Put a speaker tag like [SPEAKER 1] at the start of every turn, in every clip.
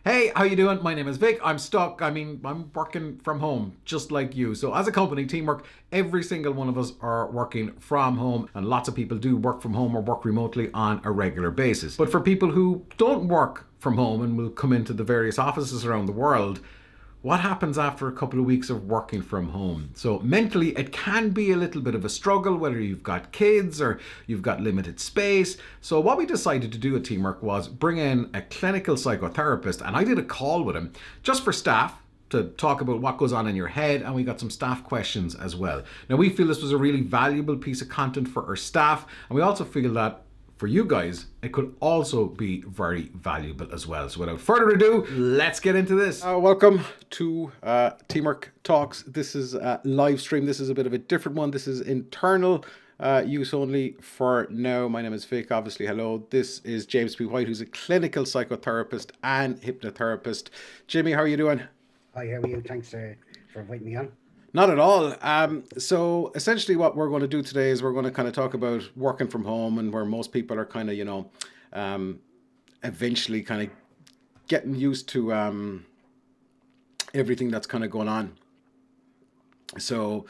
[SPEAKER 1] Hey, how you doing? My name is Vic. I'm stuck. I'm working from home, just like you. So as a company, teamwork, every single one of us are working from home, and lots of people do work from home or work remotely on a regular basis. But for people who don't work from home and will come into the various offices around the world, what happens after a couple of weeks of working from home? So mentally, it can be a little bit of a struggle, whether you've got kids or you've got limited space. So what we decided to do at Teamwork was bring in a clinical psychotherapist, and I did a call with him just for staff to talk about what goes on in your head, and we got some staff questions as well. Now, we feel this was a really valuable piece of content for our staff, and we also feel that for you guys, it could also be very valuable as well. So without further ado, let's get into this. Welcome to Teamwork Talks. This is a live stream. This is a bit of a different one. This is internal use only for now. My name is Vic, obviously. Hello. This is James P. White, who's a clinical psychotherapist and hypnotherapist. Jimmy, how are you doing?
[SPEAKER 2] Hi, how are you? Thanks for inviting me on.
[SPEAKER 1] Not at all. So essentially what we're going to do today is we're going to kind of talk about working from home and where most people are kind of, um, eventually kind of getting used to everything that's kind of going on. So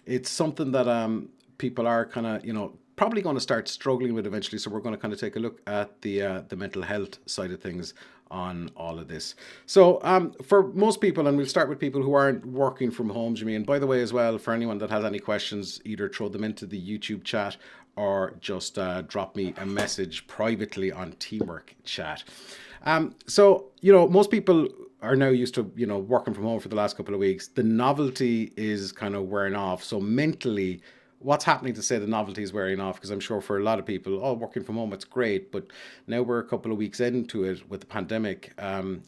[SPEAKER 1] it's something that people are kind of, probably going to start struggling with eventually. So we're going to kind of take a look at the mental health side of things on all of this. So for most people, and we'll start with people who aren't working from home, Jimmy, and by the way as well, for anyone that has any questions, either throw them into the YouTube chat or just drop me a message privately on Teamwork chat. Most people are now used to, working from home for the last couple of weeks. The novelty is kind of wearing off. So mentally, what's happening to say the novelty is wearing off? Because I'm sure for a lot of people, oh, working from home, it's great. But now we're a couple of weeks into it with the pandemic.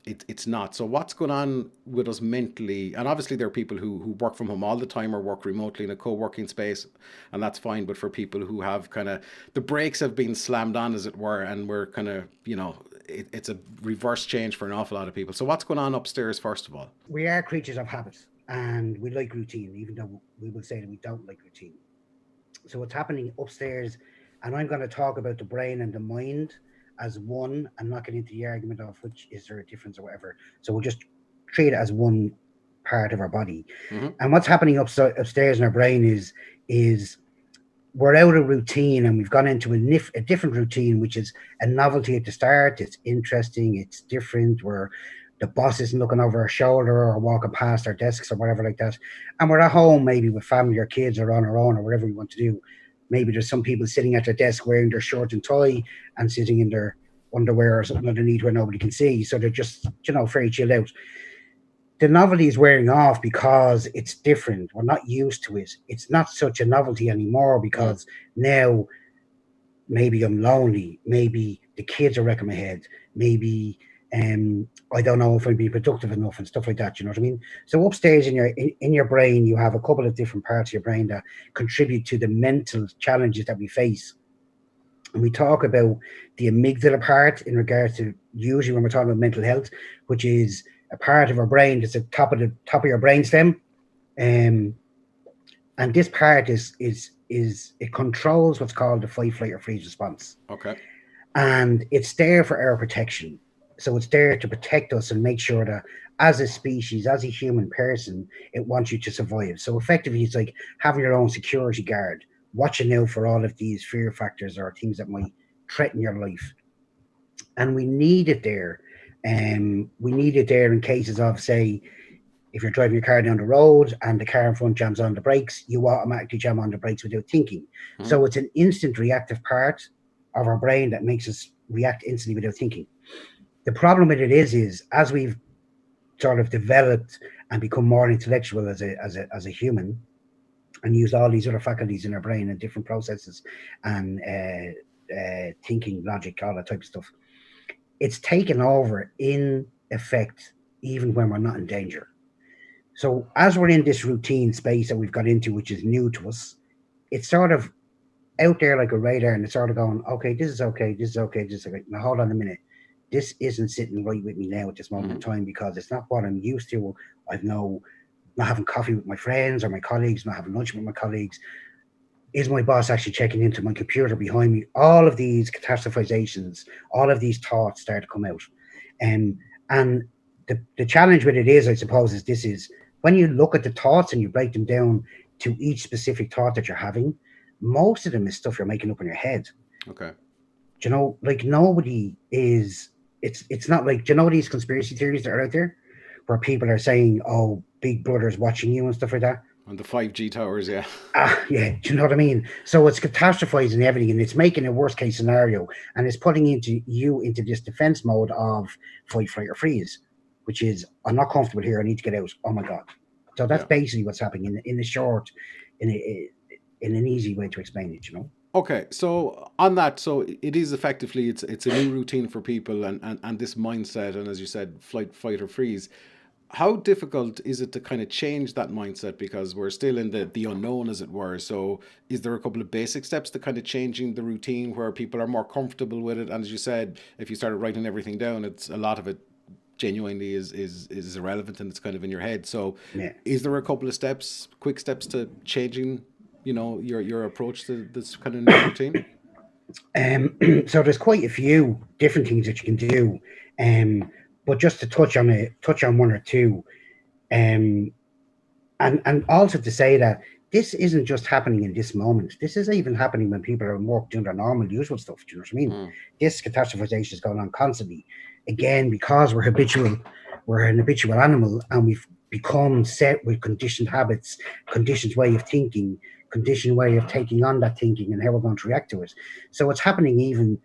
[SPEAKER 1] It's not. So what's going on with us mentally? And obviously there are people who work from home all the time or work remotely in a co-working space, and that's fine. But for people who have kind of, the brakes have been slammed on, as it were, and we're kind of, it's a reverse change for an awful lot of people. So what's going on upstairs, first of all?
[SPEAKER 2] We are creatures of habit and we like routine, even though we will say that we don't like routine. So what's happening upstairs, and I'm going to talk about the brain and the mind as one and not get into the argument of which is there a difference or whatever. So we'll just treat it as one part of our body.
[SPEAKER 1] Mm-hmm.
[SPEAKER 2] And what's happening upstairs in our brain is we're out of routine and we've gone into a different routine, which is a novelty at the start. It's interesting, it's different. Where the boss isn't looking over our shoulder or walking past our desks or whatever like that. And we're at home, maybe with family or kids or on our own or whatever we want to do. Maybe there's some people sitting at their desk wearing their shirt and tie and sitting in their underwear or something underneath where nobody can see. So they're just, very chilled out. The novelty is wearing off because it's different. We're not used to it. It's not such a novelty anymore because now maybe I'm lonely. Maybe the kids are wrecking my head. Maybe I don't know if I'm being productive enough and stuff like that. You know what I mean? So upstairs in your brain, you have a couple of different parts of your brain that contribute to the mental challenges that we face. And we talk about the amygdala part in regards to usually when we're talking about mental health, which is a part of our brain that's at the top of your brain stem. And this part is it controls what's called the fight, flight, or freeze response.
[SPEAKER 1] Okay.
[SPEAKER 2] And it's there for our protection. So it's there to protect us and make sure that as a species, as a human person, it wants you to survive. So effectively, it's like having your own security guard, watching out for all of these fear factors or things that might threaten your life. And we need it there. We need it there in cases of, say, if you're driving your car down the road and the car in front jams on the brakes, you automatically jam on the brakes without thinking.
[SPEAKER 1] Mm-hmm.
[SPEAKER 2] So it's an instant reactive part of our brain that makes us react instantly without thinking. The problem with it is as we've sort of developed and become more intellectual as a human and use all these other faculties in our brain and different processes and thinking, logic, all that type of stuff, it's taken over in effect even when we're not in danger. So as we're in this routine space that we've got into, which is new to us, it's sort of out there like a radar, and it's sort of going, okay, this is okay, this is okay, this is okay. Now hold on a minute. This isn't sitting right with me now at this moment in time because it's not what I'm used to. I've not having coffee with my friends or my colleagues, not having lunch with my colleagues. Is my boss actually checking into my computer behind me? All of these catastrophizations, all of these thoughts start to come out. And the challenge with it is, I suppose, is this is when you look at the thoughts and you break them down to each specific thought that you're having, most of them is stuff you're making up in your head.
[SPEAKER 1] Okay.
[SPEAKER 2] Do you know, like nobody is. It's not like, do you know these conspiracy theories that are out there, where people are saying, "Oh, Big Brother's watching you" and stuff like that.
[SPEAKER 1] On the 5G towers, yeah.
[SPEAKER 2] Yeah, do you know what I mean? So it's catastrophizing everything, and it's making a worst case scenario, and it's putting you into this defense mode of fight, flight, or freeze, which is, I'm not comfortable here. I need to get out. Oh my god! So that's basically what's happening in the short, in an easy way to explain it. You know.
[SPEAKER 1] Okay, so on that, so it is effectively it's a new routine for people, and this mindset, and as you said, flight, fight, or freeze. How difficult is it to kind of change that mindset, because we're still in the unknown, as it were? So is there a couple of basic steps to kind of changing the routine where people are more comfortable with it? And as you said, if you started writing everything down, it's a lot of it genuinely is irrelevant, and it's kind of in your head. So is there a couple of steps, quick steps to changing, your approach to this kind of new routine?
[SPEAKER 2] So there's quite a few different things that you can do, but just to touch on one or two, and also to say that this isn't just happening in this moment. This is even happening when people are in work doing their normal, usual stuff. Do you know what I mean? This catastrophization is going on constantly. Again, because we're an habitual animal, and we've become set with conditioned habits, conditioned way of thinking, conditioned way of taking on that thinking, and how we're going to react to it. So it's happening even,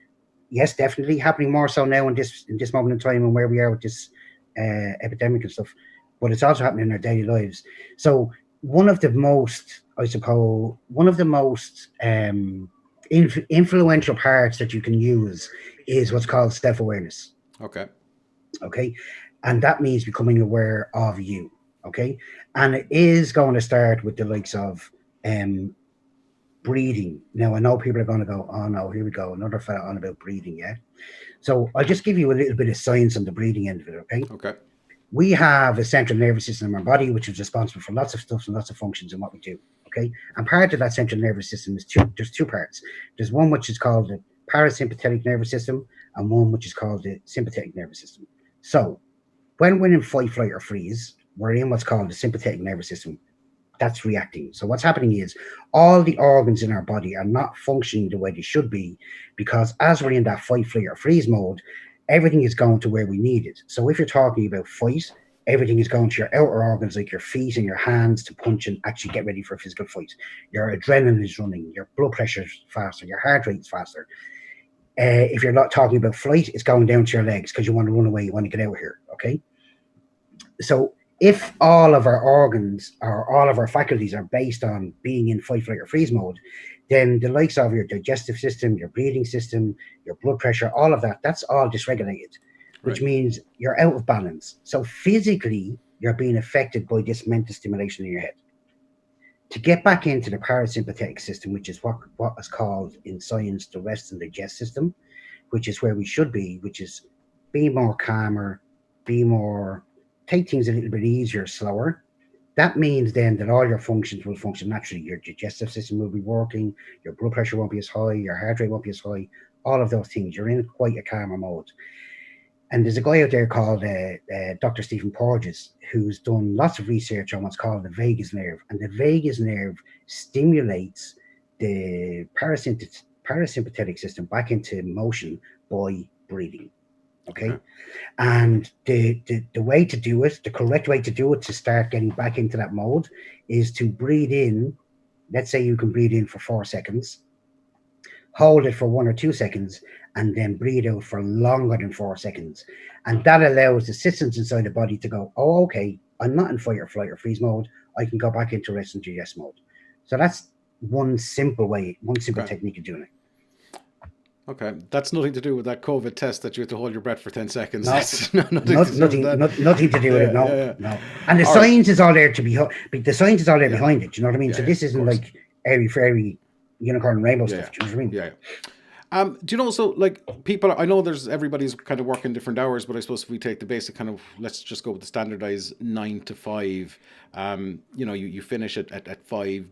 [SPEAKER 2] yes, definitely happening more so now in this moment in time, and where we are with this epidemic and stuff. But it's also happening in our daily lives. So one of the most influential parts that you can use is what's called self-awareness. Okay, and that means becoming aware of you. Okay, and it is going to start with the likes of breathing. Now, I know people are going to go, "Oh no, here we go, another fella on about breathing." Yeah, so I'll just give you a little bit of science on the breathing end of it. Okay. We have a central nervous system in our body which is responsible for lots of stuff and lots of functions in what we do. Okay, and part of that central nervous system is there's two parts. There's one which is called the parasympathetic nervous system, and one which is called the sympathetic nervous system. So when we're in fight, flight, or freeze, we're in what's called the sympathetic nervous system. That's reacting. So what's happening is all the organs in our body are not functioning the way they should be, because as we're in that fight, flight, or freeze mode, everything is going to where we need it. So if you're talking about fight, everything is going to your outer organs, like your feet and your hands, to punch and actually get ready for a physical fight. Your adrenaline is running, your blood pressure is faster, your heart rate is faster. If you're not talking about flight, it's going down to your legs because you want to run away, you want to get out of here. Okay. So if all of our organs or all of our faculties are based on being in fight, flight, or freeze mode, then the likes of your digestive system, your breathing system, your blood pressure, all of that, that's all dysregulated, which means you're out of balance. So physically, you're being affected by this mental stimulation in your head. To get back into the parasympathetic system, which is what is called in science the rest and digest system, which is where we should be, which is be more calmer, take things a little bit easier, slower. That means then that all your functions will function naturally. Your digestive system will be working, your blood pressure won't be as high, your heart rate won't be as high, all of those things. You're in quite a calmer mode. And there's a guy out there called Dr. Stephen Porges, who's done lots of research on what's called the vagus nerve. And the vagus nerve stimulates the parasympathetic system back into motion by breathing. Okay. And the way to do it, the correct way to do it, to start getting back into that mode, is to breathe in. Let's say you can breathe in for 4 seconds, hold it for 1 or 2 seconds, and then breathe out for longer than 4 seconds. And that allows the systems inside the body to go, "Oh, okay, I'm not in fight or flight or freeze mode. I can go back into rest and digest mode." So that's one simple technique of doing it.
[SPEAKER 1] Okay, that's nothing to do with that COVID test that you have to hold your breath for 10 seconds.
[SPEAKER 2] No,
[SPEAKER 1] That's
[SPEAKER 2] nothing to do with it. No. And the science is all there behind it. Do you know what I mean? So this isn't like airy fairy unicorn and rainbow stuff. Do you know what I mean?
[SPEAKER 1] Yeah. Do you know, so like people, I know everybody's kind of working different hours, but I suppose if we take the basic kind of, let's just go with the standardized 9 to 5, you finish at 5,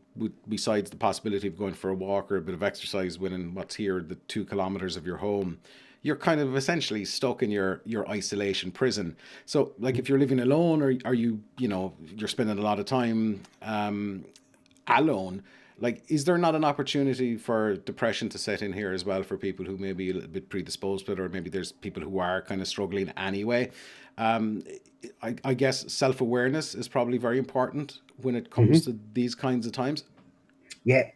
[SPEAKER 1] besides the possibility of going for a walk or a bit of exercise within what's here, the 2 kilometers of your home. you're kind of essentially stuck in your isolation prison. So like if you're living alone, or are you, you know, you're spending a lot of time alone, like is there not an opportunity for depression to set in here as well for people who may be a little bit predisposed to it, or maybe there's people who are kind of struggling anyway? um, I guess self-awareness is probably very important when it comes to these kinds of times.
[SPEAKER 2] Yeah.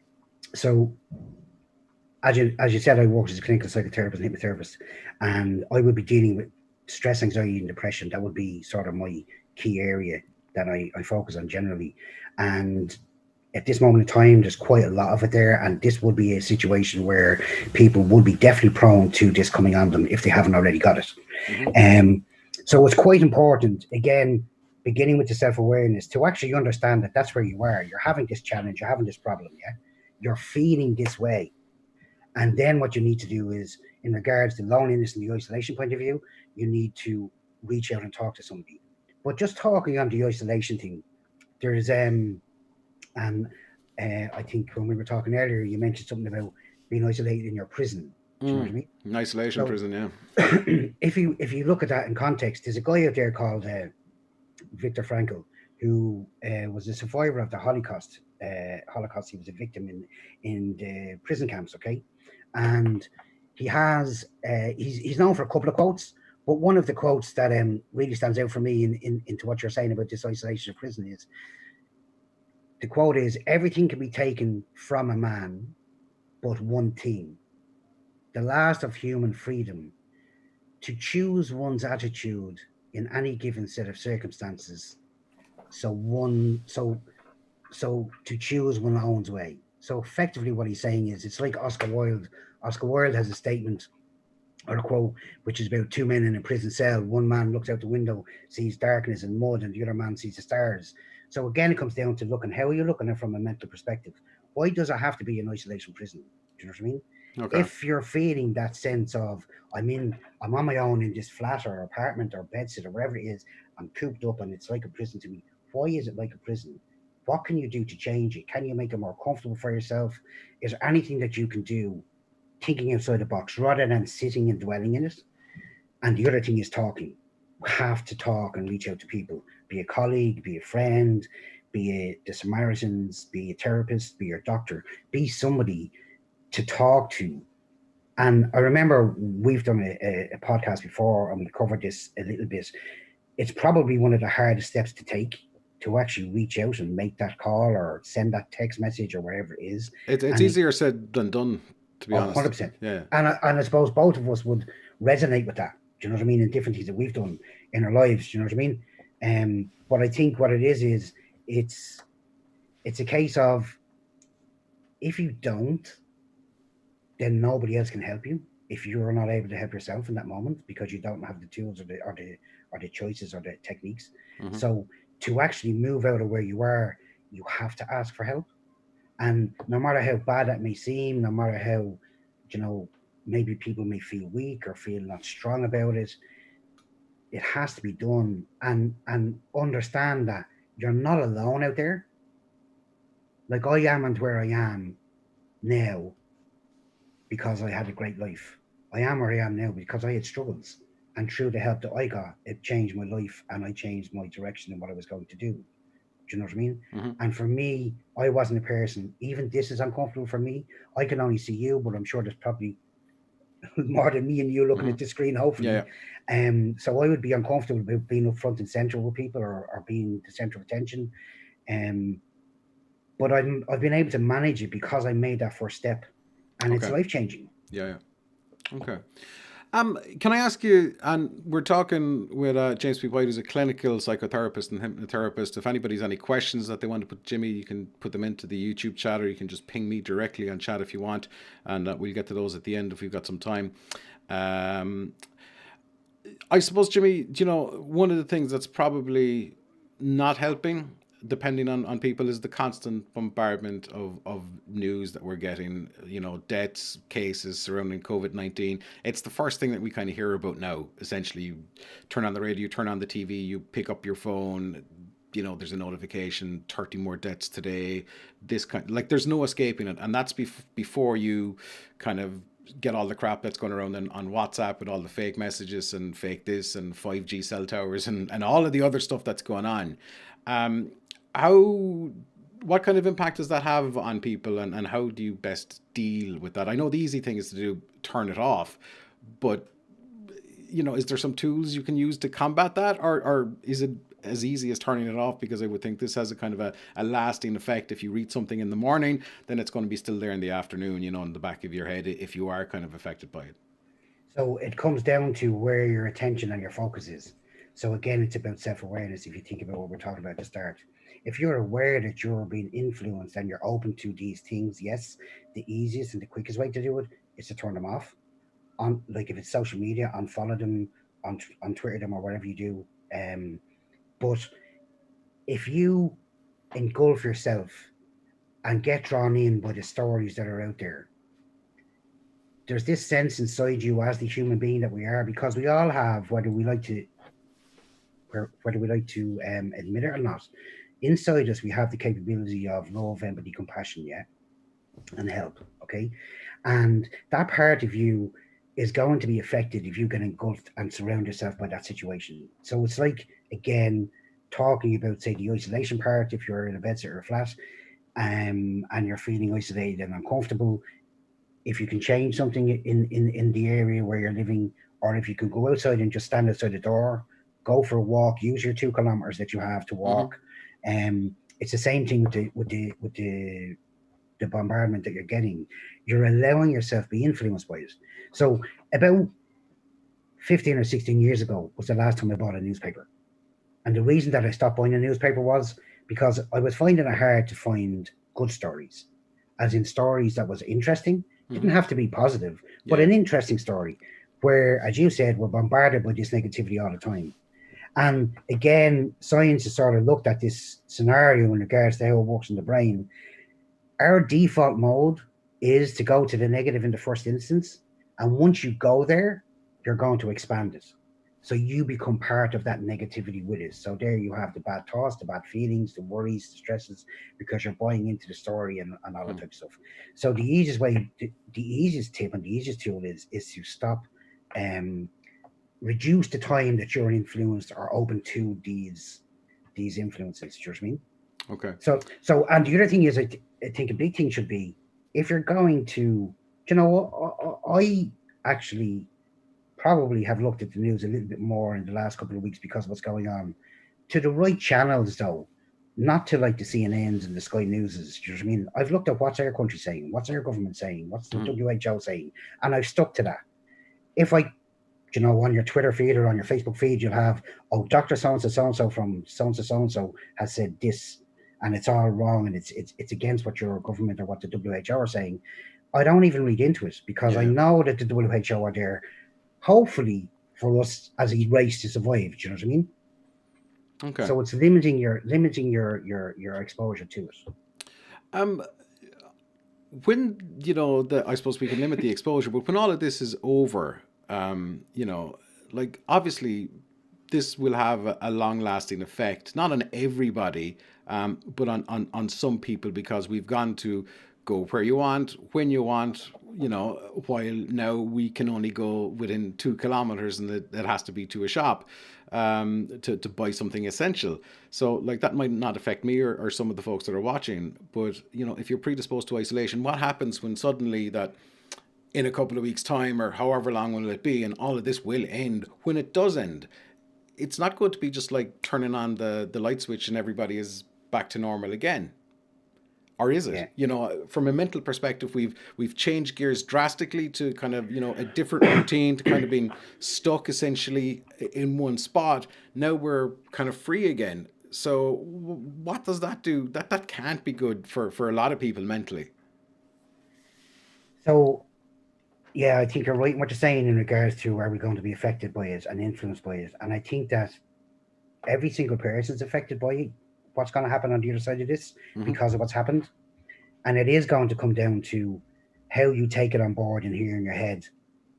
[SPEAKER 2] So as you said, I worked as a clinical psychotherapist and hypnotherapist, and I would be dealing with stress, anxiety, and depression. That would be sort of my key area that I focus on generally. And at this moment in time, there's quite a lot of it there, and this would be a situation where people would be definitely prone to this coming on them if they haven't already got it. So it's quite important, again, beginning with the self-awareness, to actually understand that that's where you are. You're having this challenge, you're having this problem, yeah? You're feeling this way. And then what you need to do is, in regards to loneliness and the isolation point of view, you need to reach out and talk to somebody. But just talking on the isolation thing, there's and I think when we were talking earlier, you mentioned something about being isolated in your prison. Do you know what I mean?
[SPEAKER 1] An isolation prison, yeah.
[SPEAKER 2] If you look at that in context, there's a guy out there called Viktor Frankl, who was a survivor of the Holocaust. He was a victim in the prison camps. Okay, and he has he's known for a couple of quotes, but one of the quotes that really stands out for me into what you're saying about this isolation of prison is, the quote is, "Everything can be taken from a man, but one thing, the last of human freedom, to choose one's attitude in any given set of circumstances. So to choose one's own way." So effectively what he's saying is, it's like Oscar Wilde. Oscar Wilde has a statement or a quote which is about two men in a prison cell. One man looks out the window, sees darkness and mud, and the other man sees the stars. So again, it comes down to looking, how are you looking at it from a mental perspective? Why does it have to be an isolation prison? Do you know what I mean? Okay. If you're feeling that sense of, I'm on my own in this flat or apartment or bedsit or wherever it is, I'm cooped up and it's like a prison to me. Why is it like a prison? What can you do to change it? Can you make it more comfortable for yourself? Is there anything that you can do, thinking outside the box rather than sitting and dwelling in it? And the other thing is talking. We have to talk and reach out to people. Be a colleague, be a friend, be the Samaritans, be a therapist, be your doctor, be somebody to talk to. And I remember we've done a podcast before and we covered this a little bit. It's probably one of the hardest steps to take, to actually reach out and make that call or send that text message or wherever it is.
[SPEAKER 1] It's easier said than done, to be honest.
[SPEAKER 2] 100%.
[SPEAKER 1] Yeah.
[SPEAKER 2] And I suppose both of us would resonate with that. Do you know what I mean? In different things that we've done in our lives. Do you know what I mean? But I think what it is it's a case of, if you don't, then nobody else can help you. If you're not able to help yourself in that moment because you don't have the tools or the choices or the techniques. So to actually move out of where you are, you have to ask for help. And no matter how bad that may seem, no matter how, maybe people may feel weak or feel not strong about it, it has to be done. And understand that you're not alone out there. Like, I am and where I am now because I had a great life. I am where I am now because I had struggles. And through the help that I got, it changed my life and I changed my direction and what I was going to do. Do you know what I mean? And for me, I wasn't a person, even this is uncomfortable for me. I can only see you, but I'm sure there's probably more than me and you looking at the screen, hopefully. Yeah. So I would be uncomfortable about being up front and center with people or being the center of attention. But I've been able to manage it because I made that first step, and it's life-changing.
[SPEAKER 1] Yeah. Okay. Can I ask you, and we're talking with James P. White, who's a clinical psychotherapist and hypnotherapist. If anybody's any questions that they want to put Jimmy, you can put them into the YouTube chat, or you can just ping me directly on chat if you want, and we'll get to those at the end if we've got some time. I suppose, Jimmy, one of the things that's probably not helping, depending on people, is the constant bombardment of news that we're getting, deaths, cases surrounding COVID-19. It's the first thing that we kind of hear about now. Essentially, you turn on the radio, turn on the TV, you pick up your phone, there's a notification, 30 more deaths today, this kind, like, there's no escaping it. And that's before you kind of get all the crap that's going around on WhatsApp with all the fake messages and fake this and 5G cell towers and all of the other stuff that's going on. Um, how what kind of impact does that have on people, and how do you best deal with that? I know the easy thing is to do turn it off, but is there some tools you can use to combat that, or is it as easy as turning it off? Because I would think this has a kind of a lasting effect. If you read something in the morning, then it's going to be still there in the afternoon, in the back of your head, if you are kind of affected by it.
[SPEAKER 2] So it comes down to where your attention and your focus is. So again, it's about self-awareness. If you think about what we're talking about at the start, if you're aware that you're being influenced and you're open to these things, yes, the easiest and the quickest way to do it is to turn them off. On, like, if it's social media, unfollow them, on Twitter them, or whatever you do. But if you engulf yourself and get drawn in by the stories that are out there, there's this sense inside you as the human being that we are, because we all have, whether we like to admit it or not, inside us we have the capability of love, empathy, compassion, yeah, and help. Okay, and that part of you is going to be affected if you get engulfed and surround yourself by that situation. So it's like, again, talking about, say, the isolation part. If you're in a bedsit or a flat, and you're feeling isolated and uncomfortable, if you can change something in the area where you're living, or if you can go outside and just stand outside the door, go for a walk, use your 2 kilometers that you have to walk. It's the same thing with the bombardment that you're getting. You're allowing yourself to be influenced by it. So about 15 or 16 years ago was the last time I bought a newspaper. And the reason that I stopped buying a newspaper was because I was finding it hard to find good stories, as in stories that was interesting. Didn't have to be positive, but an interesting story where, as you said, we're bombarded by this negativity all the time. And again, science has sort of looked at this scenario in regards to how it works in the brain. Our default mode is to go to the negative in the first instance. And once you go there, you're going to expand it. So you become part of that negativity with it. So there you have the bad thoughts, the bad feelings, the worries, the stresses, because you're buying into the story and all that type of stuff. So the easiest way, the easiest tip and the easiest tool is to stop, reduce the time that you're influenced or open to these influences. Do you know what I mean?
[SPEAKER 1] Okay.
[SPEAKER 2] So and the other thing is, I think a big thing should be, if you're going to, I actually probably have looked at the news a little bit more in the last couple of weeks because of what's going on. To the right channels, though, not to like the CNNs and the Sky Newses. Do you know what I mean? I've looked at what's our country saying, what's our government saying, what's the WHO saying, and I've stuck to that. If I, on your Twitter feed or on your Facebook feed, you'll have, Dr. So-and-so from so-and-so has said this, and it's all wrong, and it's against what your government or what the WHO are saying. I don't even read into it, because I know that the WHO are there, hopefully, for us as a race to survive. Do you know what I mean?
[SPEAKER 1] Okay.
[SPEAKER 2] So it's limiting your exposure to it.
[SPEAKER 1] When I suppose we can limit the exposure, but when all of this is over, like, obviously this will have a long-lasting effect, not on everybody, but on some people, because we've gone to go where you want, when you want, while now we can only go within 2 kilometers, and that has to be to a shop to buy something essential. So, like, that might not affect me or some of the folks that are watching, but if you're predisposed to isolation, what happens when suddenly that in a couple of weeks' time, or however long will it be, and all of this will end? When it does end, it's not going to be just like turning on the light switch and everybody is back to normal again. Or is it? From a mental perspective, we've changed gears drastically to kind of, a different routine, to kind of being stuck essentially in one spot. Now we're kind of free again. So what does that do? That can't be good for a lot of people mentally.
[SPEAKER 2] So, yeah, I think you're right in what you're saying in regards to, are we going to be affected by it and influenced by it? And I think that every single person is affected by what's going to happen on the other side of this, because of what's happened. And it is going to come down to how you take it on board and hear in your head,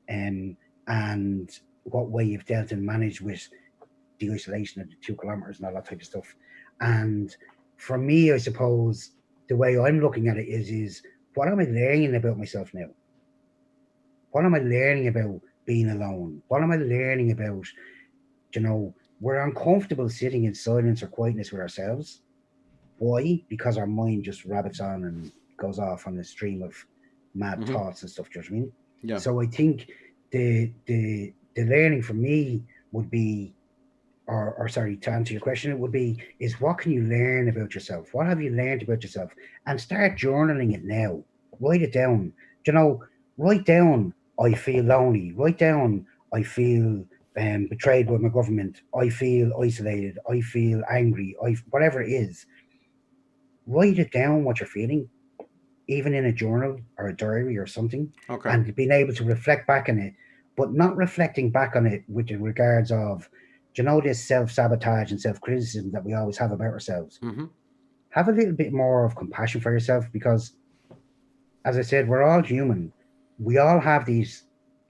[SPEAKER 2] and what way you've dealt and managed with the isolation of the 2 kilometers and all that type of stuff. And for me, I suppose the way I'm looking at it is what am I learning about myself now? What am I learning about being alone? What am I learning about, we're uncomfortable sitting in silence or quietness with ourselves. Why? Because our mind just rabbits on and goes off on a stream of mad
[SPEAKER 1] Mm-hmm.
[SPEAKER 2] thoughts and stuff. Do you know what I mean?
[SPEAKER 1] Yeah.
[SPEAKER 2] So I think the learning for me would be, or sorry, to answer your question, it would be is what can you learn about yourself? What have you learned about yourself? And start journaling it now. Write it down. You know, write down I feel lonely. Write down I feel betrayed by my government. I feel isolated. I feel angry. Whatever it is, write it down what you're feeling, even in a journal or a diary or something,
[SPEAKER 1] Okay.
[SPEAKER 2] and being able to reflect back on it, but not reflecting back on it with the regards of, this self sabotage and self criticism that we always have about ourselves.
[SPEAKER 1] Mm-hmm.
[SPEAKER 2] Have a little bit more of compassion for yourself because, as I said, we're all human. We all have these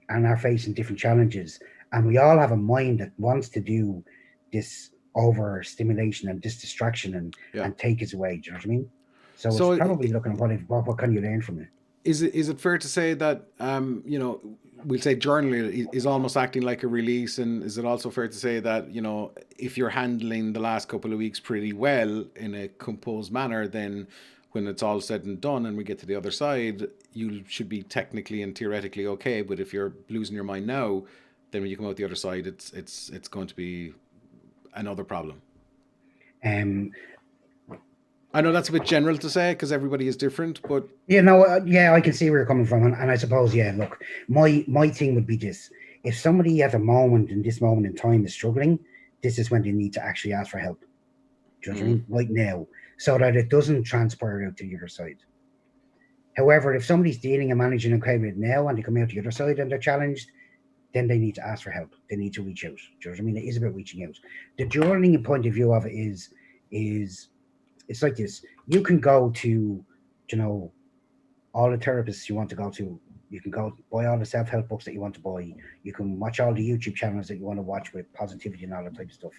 [SPEAKER 2] and are facing different challenges, and we all have a mind that wants to do this overstimulation and this distraction
[SPEAKER 1] Yeah.
[SPEAKER 2] and take us away. Do you know what I mean? So it's
[SPEAKER 1] So
[SPEAKER 2] probably looking at what can you learn from it.
[SPEAKER 1] is it fair to say that we'll say journaling is almost acting like a release, and is it also fair to say that if you're handling the last couple of weeks pretty well in a composed manner, then when it's all said and done and we get to the other side, you should be technically and theoretically okay. But if you're losing your mind now, then when you come out the other side, it's going to be another problem.
[SPEAKER 2] Um,
[SPEAKER 1] I know that's a bit general to say because everybody is different, but
[SPEAKER 2] yeah, I can see where you're coming from, and I suppose, yeah. Look, my thing would be this: if somebody at a moment in this moment in time is struggling, this is when they need to actually ask for help. Do you know what I mean? Right now, so that it doesn't transpire out to the other side. However, if somebody's dealing and managing okay with it now, and they come out the other side and they're challenged, then they need to ask for help. They need to reach out. Do you know what I mean? It is about reaching out. The journaling point of view of it is it's like this. You can go to, you know, all the therapists you want to go to. You can go buy all the self help books that you want to buy. You can watch all the YouTube channels that you want to watch with positivity and all that type of stuff.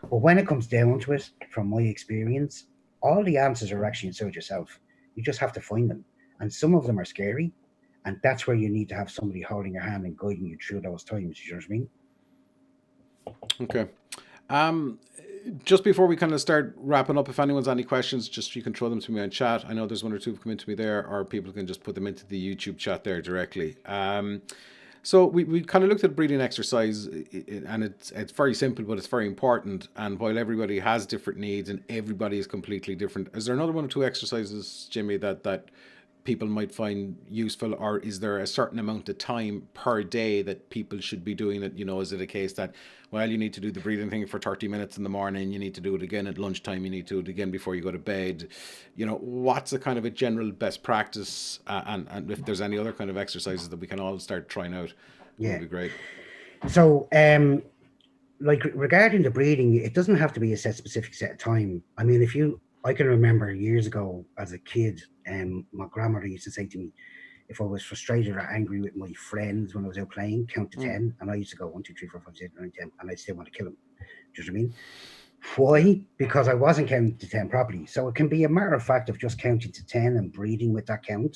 [SPEAKER 2] But when it comes down to it, from my experience, all the answers are actually inside yourself. You just have to find them. And some of them are scary. And that's where you need to have somebody holding your hand and guiding you through those times. You know what I mean?
[SPEAKER 1] okay. Um, just before we kind of start wrapping up, if anyone's any questions, just you can throw them to me on chat. I know there's one or two have come into me there, or people can just put them into the YouTube chat there directly. So we kind of looked at breathing exercise, and it's very simple, but it's very important. And while everybody has different needs and everybody is completely different, is there another one or two exercises, Jimmy, that people might find useful, or is there a certain amount of time per day that people should be doing it? Is it a case that, well, you need to do the breathing thing for 30 minutes in the morning, you need to do it again at lunchtime, you need to do it again before you go to bed? What's a kind of a general best practice, and if there's any other kind of exercises that we can all start trying out,
[SPEAKER 2] Yeah.
[SPEAKER 1] would be great.
[SPEAKER 2] So, like regarding the breathing, it doesn't have to be a specific set of time. I mean, I can remember years ago as a kid, my grandmother used to say to me, if I was frustrated or angry with my friends when I was out playing, count to 10. And I used to go 1, 2, 3, 4, 5, 6, 7, 8, 10, and I still want to kill them. Do you know what I mean? Why?
[SPEAKER 1] Yeah.
[SPEAKER 2] Because I wasn't counting to 10 properly. So it can be a matter of fact of just counting to 10 and breathing with that count.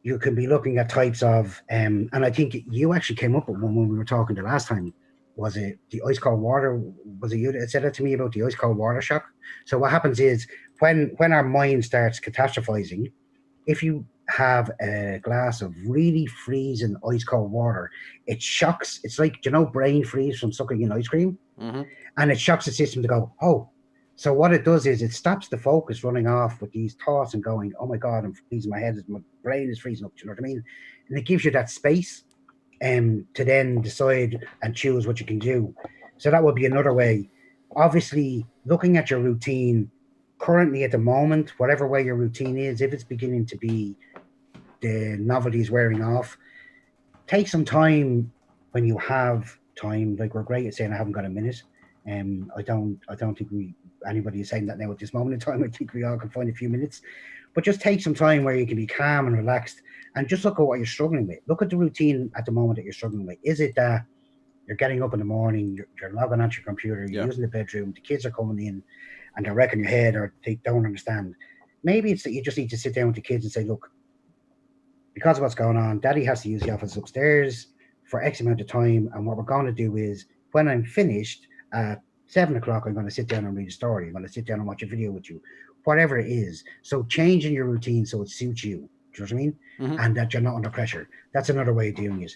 [SPEAKER 2] You can be looking at types of, and I think you actually came up with one when we were talking the last time. Was it the ice cold water? Was it you that said it to me about the ice cold water shock? So what happens is when our mind starts catastrophizing, if you have a glass of really freezing ice cold water, it shocks. It's like, brain freeze from sucking in ice cream, and it shocks the system to go, oh. So what it does is it stops the focus running off with these thoughts and going, oh my God, I'm freezing, my head, my brain is freezing up. Do you know what I mean? And it gives you that space to then decide and choose what you can do. So that would be another way. Obviously, looking at your routine currently at the moment, whatever way your routine is, if it's beginning to be the novelty is wearing off, take some time when you have time. Like, we're great at saying I haven't got a minute. I don't think anybody is saying that now at this moment in time. I think we all can find a few minutes, but just take some time where you can be calm and relaxed and just look at what you're struggling with. Look at the routine at the moment that you're struggling with. Is it that you're getting up in the morning, you're logging onto your computer, you're using the bedroom, the kids are coming in and they're wrecking your head or they don't understand? Maybe it's that you just need to sit down with the kids and say, look, because of what's going on, Daddy has to use the office upstairs for X amount of time. And what we're going to do is, when I'm finished at 7 o'clock, I'm going to sit down and read a story. I'm going to sit down and watch a video with you, whatever it is. So changing your routine so it suits you. Do you know what I mean?
[SPEAKER 1] Mm-hmm.
[SPEAKER 2] And that you're not under pressure. That's another way of doing it.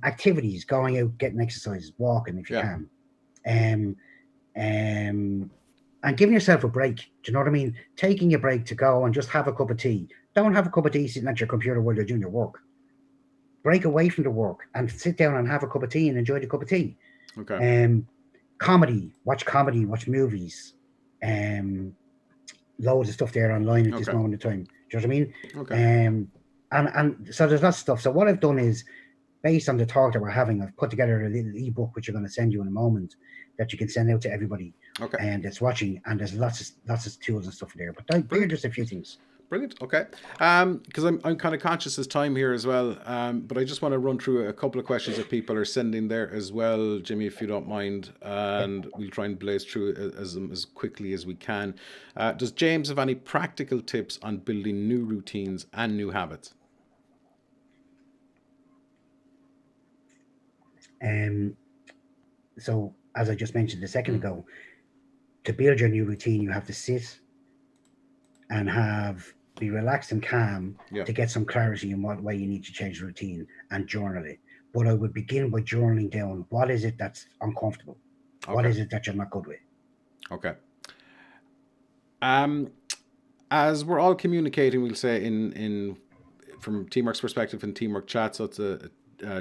[SPEAKER 2] Activities, going out, getting exercise, walking if you can. And giving yourself a break. Do you know what I mean? Taking a break to go and just have a cup of tea. Don't have a cup of tea sitting at your computer while you're doing your work. Break away from the work and sit down and have a cup of tea and enjoy the cup of tea.
[SPEAKER 1] Okay.
[SPEAKER 2] Comedy, watch movies. Loads of stuff there online at this moment in time. Do you know what I mean?
[SPEAKER 1] Okay.
[SPEAKER 2] And so there's lots of stuff. So what I've done is, based on the talk that we're having, I've put together a little ebook which I'm going to send you in a moment that you can send out to everybody that's watching. And there's lots of tools and stuff there. But they're just a few things.
[SPEAKER 1] Brilliant. Okay. Because I'm kind of conscious of time here as well. But I just want to run through a couple of questions that people are sending there as well, Jimmy, if you don't mind. And we'll try and blaze through as quickly as we can. Does James have any practical tips on building new routines and new habits?
[SPEAKER 2] So as I just mentioned a second ago, to build your new routine, you have to sit and be relaxed and calm to get some clarity in what way you need to change the routine, and journal it. But I would begin by journaling down what is it that's uncomfortable, what is it that you're not good with.
[SPEAKER 1] Okay. As we're all communicating, we'll say in from Teamwork's perspective in Teamwork Chat, so it's a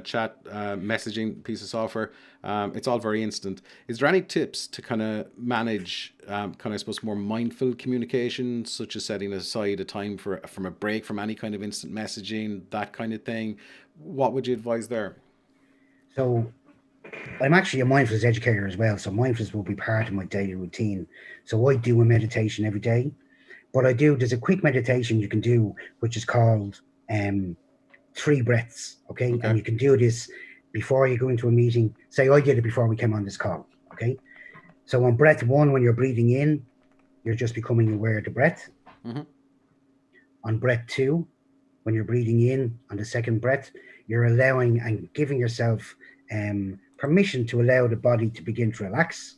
[SPEAKER 1] chat messaging piece of software. It's all very instant. Is there any tips to kind of manage I suppose more mindful communication, such as setting aside a time from a break from any kind of instant messaging, that kind of thing? What would you advise there?
[SPEAKER 2] So I'm actually a mindfulness educator as well, so mindfulness will be part of my daily routine. So I do a meditation every day, but there's a quick meditation you can do which is called 3 breaths, okay? And you can do this before you go into a meeting. Say I did it before we came on this call, okay? So on breath 1, when you're breathing in, you're just becoming aware of the breath.
[SPEAKER 1] Mm-hmm.
[SPEAKER 2] On breath 2, when you're breathing in, on the second breath, you're allowing and giving yourself permission to allow the body to begin to relax.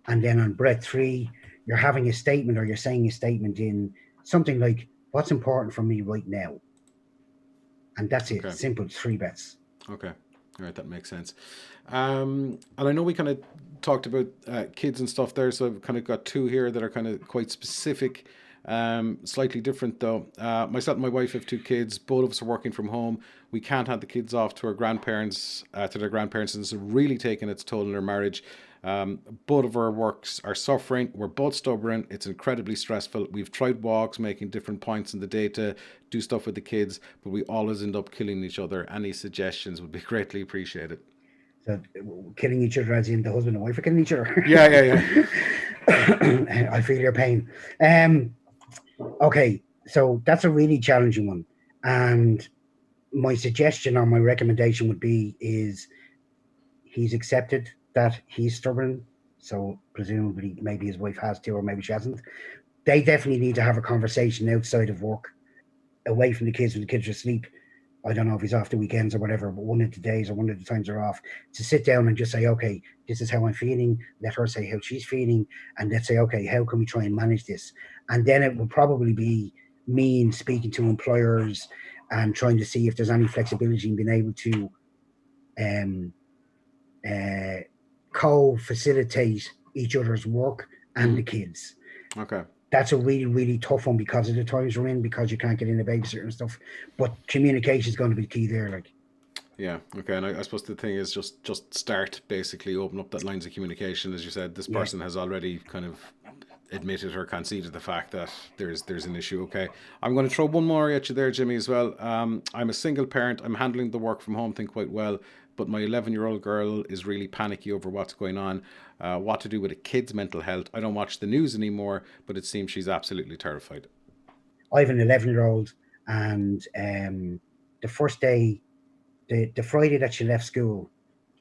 [SPEAKER 2] And then on breath 3, you're having a statement, or you're saying a statement in something like, what's important for me right now? And that's it. Simple 3 breaths.
[SPEAKER 1] Okay. All right. That makes sense. And I know we kind of talked about kids and stuff there. So I've kind of got 2 here that are kind of quite specific, slightly different though. Myself and my wife have 2 kids. Both of us are working from home. We can't have the kids off to their grandparents, and it's really taken its toll in our marriage. Both of our works are suffering. We're both stubborn. It's incredibly stressful. We've tried walks, making different points in the day to do stuff with the kids, but we always end up killing each other. Any suggestions would be greatly appreciated.
[SPEAKER 2] So killing each other as in the husband and wife are killing each other?
[SPEAKER 1] Yeah.
[SPEAKER 2] I feel your pain. Okay, so that's a really challenging one. And my suggestion or my recommendation would be is he's accepted that he's stubborn, so presumably maybe his wife has to, or maybe she hasn't. They definitely need to have a conversation outside of work, away from the kids when the kids are asleep. I don't know if he's off the weekends or whatever, but one of the days or one of the times they're off, to sit down and just say, okay, this is how I'm feeling. Let her say how she's feeling, and let's say, okay, how can we try and manage this? And then it will probably be me speaking to employers and trying to see if there's any flexibility in being able to co-facilitate each other's work and the kids.
[SPEAKER 1] Okay.
[SPEAKER 2] That's a really, really tough one because of the times we're in, because you can't get in a babysitter and stuff. But communication is going to be key there. Like.
[SPEAKER 1] Yeah. Okay. And I suppose the thing is just start, basically open up that lines of communication. As you said, this person has already kind of admitted or conceded the fact that there's an issue. Okay. I'm going to throw one more at you there, Jimmy, as well. I'm a single parent. I'm handling the work from home thing quite well, but my 11-year-old girl is really panicky over what's going on. What to do with a kid's mental health. I don't watch the news anymore, but it seems she's absolutely terrified.
[SPEAKER 2] I have an 11-year-old, and the first day, the Friday that she left school,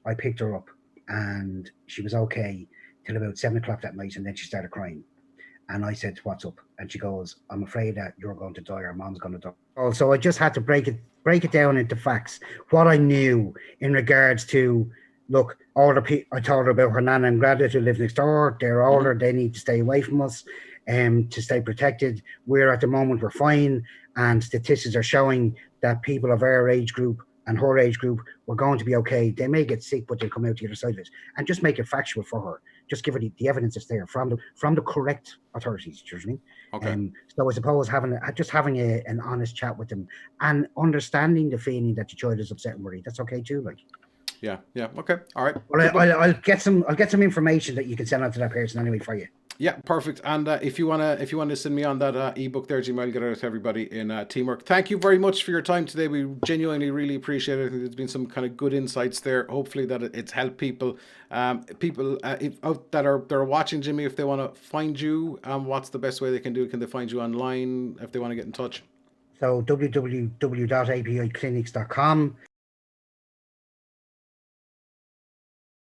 [SPEAKER 2] I picked her up, and she was okay till about 7 o'clock that night, and then she started crying. And I said, what's up? And she goes, I'm afraid that you're going to die, or mom's going to die. Also, I just had to break it down into facts. What I knew in regards to, look, all the people I told her about her nana and granddad who live next door. They're older. They need to stay away from us, to stay protected. We're at the moment we're fine, and statistics are showing that people of our age group and her age group, we're going to be okay. They may get sick, but they'll come out the other side of it. And just make it factual for her. Just give her the evidence that's there from the correct authorities. Do you know what I mean?
[SPEAKER 1] Okay.
[SPEAKER 2] So I suppose having an honest chat with them and understanding the feeling that the child is upset and worried. That's okay too. Like.
[SPEAKER 1] Yeah. Okay. All right.
[SPEAKER 2] Well, I'll get some information that you can send out to that person anyway for you.
[SPEAKER 1] Yeah, perfect. And if you wanna send me on that ebook there, Jim, I'll get it out to everybody in Teamwork. Thank you very much for your time today. We genuinely really appreciate it. I think there's been some kind of good insights there. Hopefully that it's helped people. People out that are watching, Jimmy, if they want to find you, what's the best way they can do it? Can they find you online if they want to get in touch?
[SPEAKER 2] So www.apiclinics.com.